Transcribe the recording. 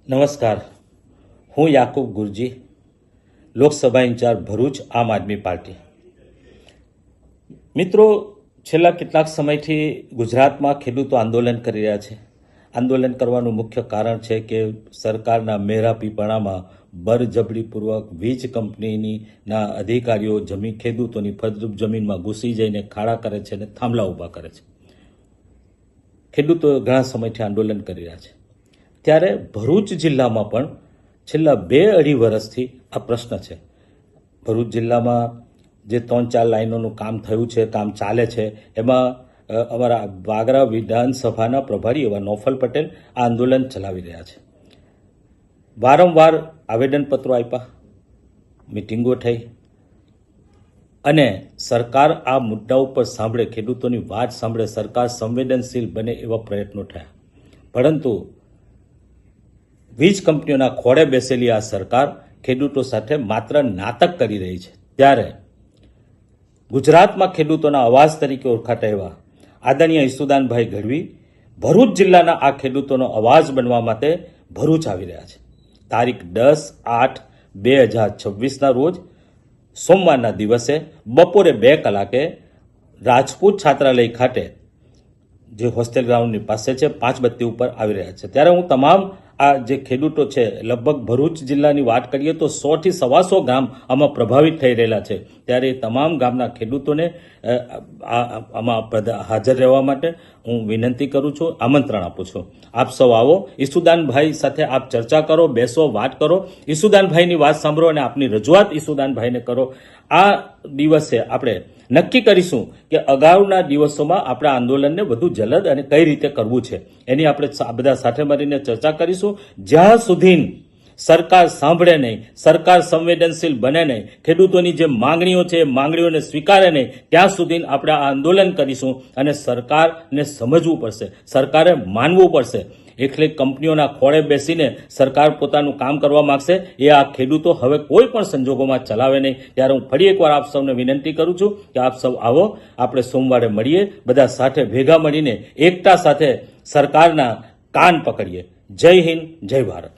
નમસ્કાર, હું યાકુબ ગુરજી, લોકસભા ઇન્ચાર્જ ભરૂચ, આમ આદમી પાર્ટી. મિત્રો, છેલ્લા કેટલાક સમયથી ગુજરાતમાં ખેડૂતો આંદોલન કરી રહ્યા છે. આંદોલન કરવાનું મુખ્ય કારણ છે કે સરકારના મેરાપીપણામાં બળજબરીપૂર્વક વીજ કંપનીના અધિકારીઓ ખેડૂતોની ફળદ્રુપ જમીનમાં ઘૂસી જઈને ખાડા કરે છે અને થાંભલા ઊભા કરે છે. ખેડૂતો ઘણા સમયથી આંદોલન કરી રહ્યા છે. ત્યારે ભરૂચ જિલ્લામાં પણ છેલ્લા 2-2.5 વર્ષથી આ પ્રશ્ન છે. ભરૂચ જિલ્લામાં જે 3-4 લાઈનોનું કામ થયું છે, કામ ચાલે છે, એમાં અમારા વાગરા વિધાનસભાના પ્રભારી એવા નોફલ પટેલ આ આંદોલન ચલાવી રહ્યા છે. વારંવાર આવેદનપત્રો આપ્યા, મિટિંગો થઈ અને સરકાર આ મુદ્દા ઉપર સાંભળે, ખેડૂતોની વાત સાંભળે, સરકાર સંવેદનશીલ બને એવા પ્રયત્નો થયા. પરંતુ વીજ કંપનીઓના ખોળે બેસેલી આ સરકાર ખેડૂતો સાથે માત્ર નાટક કરી રહી છે. ત્યારે ગુજરાતમાં ખેડૂતોના અવાજ તરીકે ઓળખાતા એવા આદરણીય ઈસુદાનભાઈ ગઢવી ભરૂચ જિલ્લાના આ ખેડૂતોનો અવાજ બનવા માટે ભરૂચ આવી રહ્યા છે. તારીખ 10/8/2026ના રોજ સોમવારના દિવસે બપોરે 2 કલાકે રાજપૂત છાત્રાલય ખાતે, જે હોસ્ટેલ ગ્રાઉન્ડની પાસે છે, 5 બત્તી ઉપર આવી રહ્યા છે. ત્યારે હું તમામ આ જે ખેડૂતો છે, લગભગ ભરૂચ જિલ્લાની વાત કરીએ તો 100 થી 125 ગામ આમાં પ્રભાવિત થઈ રહેલા છે. ત્યારે તમામ ગામના ખેડૂતોને આમાં હાજર રહેવા માટે હું વિનંતી કરું છું, આમંત્રણ આપું છું. આપ સૌ આવો, ઈસુદાનભાઈ સાથે આપ ચર્ચા કરો, બેસો, વાત કરો, ઈસુદાનભાઈની વાત સાંભળો અને આપની રજૂઆત ઈસુદાનભાઈને કરો. આ દિવસે આપણે નક્કી કરીશું કે અગાઉના દિવસોમાં આપણા આંદોલનને વધુ જલદ અને કઈ રીતે કરવું છે, એની આપણે બધા સાથે મળીને ચર્ચા કરીશું. જ્યાં સુધી સરકાર સાંભળે નહીં, સરકાર સંવેદનશીલ બને નહીં, ખેડૂતોની જે માંગણીઓ છે એ માંગણીઓને સ્વીકારે નહીં, ત્યાં સુધી આપણે આ આંદોલન કરીશું. અને સરકારને સમજવું પડશે, સરકારે માનવું પડશે. એટલે કંપનીઓના ખોળે બેસીને સરકાર પોતાનું કામ કરવા માંગશે એ આ ખેડૂતો હવે કોઈ પણ સંજોગોમાં ચલાવે નહીં. ત્યારે હું ફરી એકવાર આપ સૌને વિનંતી કરું છું કે આપ સૌ આવો, આપણે સોમવારે મળીએ, બધા સાથે ભેગા મળીને એકતા સાથે સરકારના કાન પકડીએ. જય હિન્દ, જય ભારત.